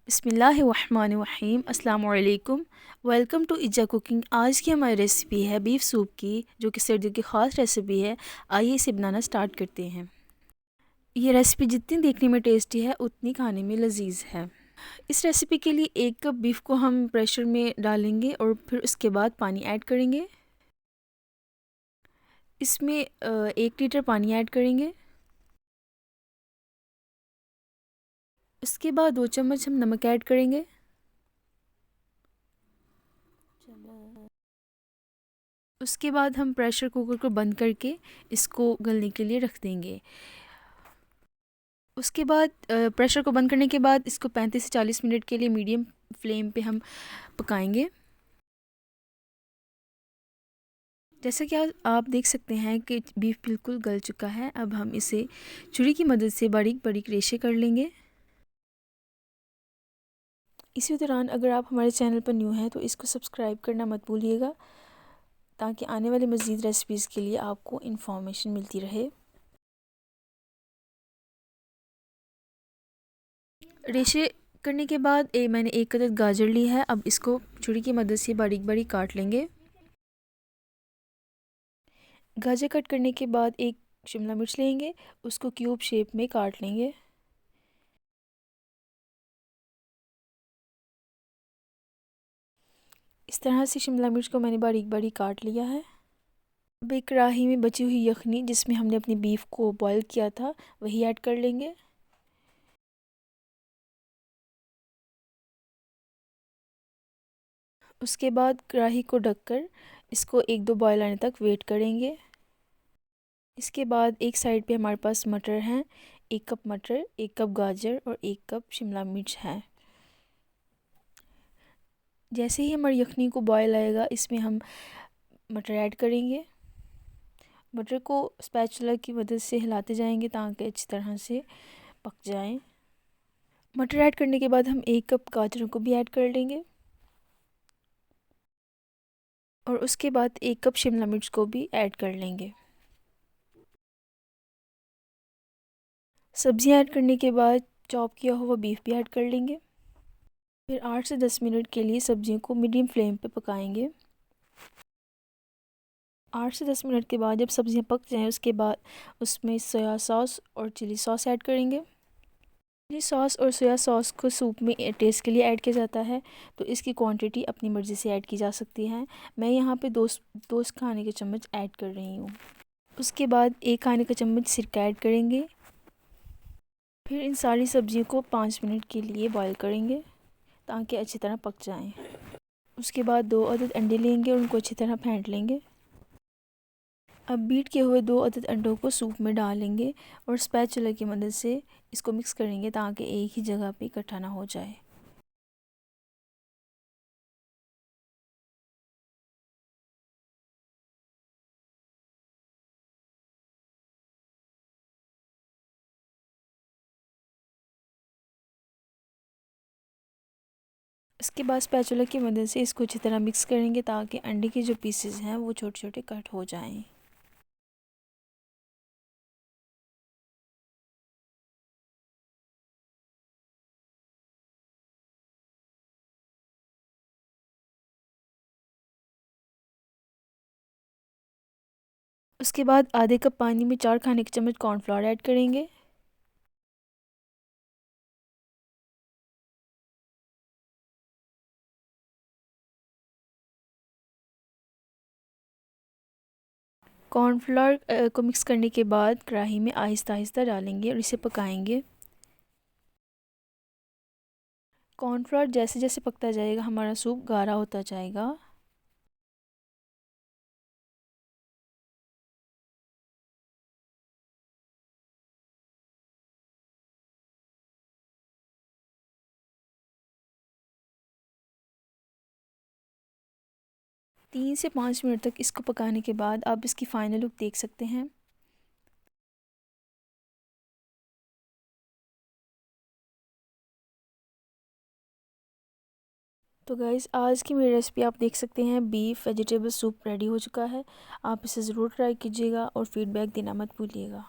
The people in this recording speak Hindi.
बिस्मिल्लाहिर्रहमानिर्रहीम। अस्सलाम वालेकुम। वेलकम टू इजा कुकिंग। आज की हमारी रेसिपी है बीफ सूप की, जो कि सर्दियों की ख़ास रेसिपी है। आइए इसे बनाना स्टार्ट करते हैं। ये रेसिपी जितनी देखने में टेस्टी है उतनी खाने में लजीज है। इस रेसिपी के लिए 1 कप बीफ को हम प्रेशर में डालेंगे और फिर उसके बाद पानी ऐड करेंगे। इसमें 1 लीटर पानी ऐड करेंगे। उसके बाद 2 चम्मच हम नमक ऐड करेंगे। उसके बाद हम प्रेशर कुकर को बंद करके इसको गलने के लिए रख देंगे। उसके बाद प्रेशर को बंद करने के बाद इसको 35 से 40 मिनट के लिए मीडियम फ्लेम पे हम पकाएंगे। जैसा कि आप देख सकते हैं कि बीफ बिल्कुल गल चुका है। अब हम इसे छुरी की मदद से बारीक बारीक रेशे कर लेंगे। इसी दौरान अगर आप हमारे चैनल पर न्यू हैं तो इसको सब्सक्राइब करना मत भूलिएगा, ताकि आने वाली मज़ीद रेसिपीज़ के लिए आपको इन्फॉर्मेशन मिलती रहे। रेशे करने के बाद मैंने 1 अदद गाजर ली है। अब इसको छुरी की मदद से बारीक बारीक काट लेंगे। गाजर कट करने के बाद 1 शिमला मिर्च लेंगे, उसको क्यूब शेप में काट लेंगे। इस तरह से शिमला मिर्च को मैंने बारीक बारीक काट लिया है। अब एक कढ़ाई में बची हुई यखनी, जिसमें हमने अपनी बीफ को बॉईल किया था, वही ऐड कर लेंगे। उसके बाद कढ़ाई को ढककर इसको 1-2 बॉयल आने तक वेट करेंगे। इसके बाद एक साइड पे हमारे पास मटर हैं। 1 कप मटर, 1 कप गाजर और 1 कप शिमला मिर्च है। जैसे ही हमारी यखनी को बॉयल आएगा, इसमें हम मटर ऐड करेंगे। मटर को स्पैचुला की मदद से हिलाते जाएंगे ताकि अच्छी तरह से पक जाएं। मटर ऐड करने के बाद हम 1 कप गाजरों को भी ऐड कर लेंगे और उसके बाद 1 कप शिमला मिर्च को भी ऐड कर लेंगे। सब्जियां ऐड करने के बाद चॉप किया हुआ बीफ भी ऐड कर लेंगे। फिर 8 से 10 मिनट के लिए सब्जियों को मीडियम फ्लेम पे पकाएंगे। 8 से 10 मिनट के बाद जब सब्जियां पक जाएं, उसके बाद उसमें सोया सॉस और चिली सॉस ऐड करेंगे। चिली सॉस और सोया सॉस को सूप में टेस्ट के लिए ऐड किया जाता है, तो इसकी क्वांटिटी अपनी मर्ज़ी से ऐड की जा सकती है। मैं यहाँ पे दो खाने के चम्मच ऐड कर रही हूँ। उसके बाद 1 खाने का चम्मच सिरका ऐड करेंगे। फिर इन सारी सब्जियों को 5 मिनट के लिए बॉईल करेंगे ताकि अच्छी तरह पक जाएं। उसके बाद 2 अदद अंडे लेंगे और उनको अच्छी तरह फेंट लेंगे। अब बीट किए हुए 2 अदद अंडों को सूप में डालेंगे और स्पैचुला की मदद से इसको मिक्स करेंगे ताकि एक ही जगह पे इकट्ठा ना हो जाए। इसके बाद स्पैचुला की मदद से इसको अच्छी तरह मिक्स करेंगे ताकि अंडे के जो पीसेस हैं वो छोटे छोटे कट हो जाएं। उसके बाद आधे कप पानी में 4 खाने के चम्मच कॉर्नफ्लोर ऐड करेंगे। कॉर्नफ्लोर को मिक्स करने के बाद कढ़ाई में आहिस्ता आहिस्ता डालेंगे और इसे पकाएंगे। कॉर्नफ्लोर जैसे जैसे पकता जाएगा हमारा सूप गाढ़ा होता जाएगा। तीन से 5 मिनट तक इसको पकाने के बाद आप इसकी फ़ाइनल लुक देख सकते हैं। तो गाइज़, आज की मेरी रेसिपी आप देख सकते हैं, बीफ वेजिटेबल सूप रेडी हो चुका है। आप इसे ज़रूर ट्राई कीजिएगा और फीडबैक देना मत भूलिएगा।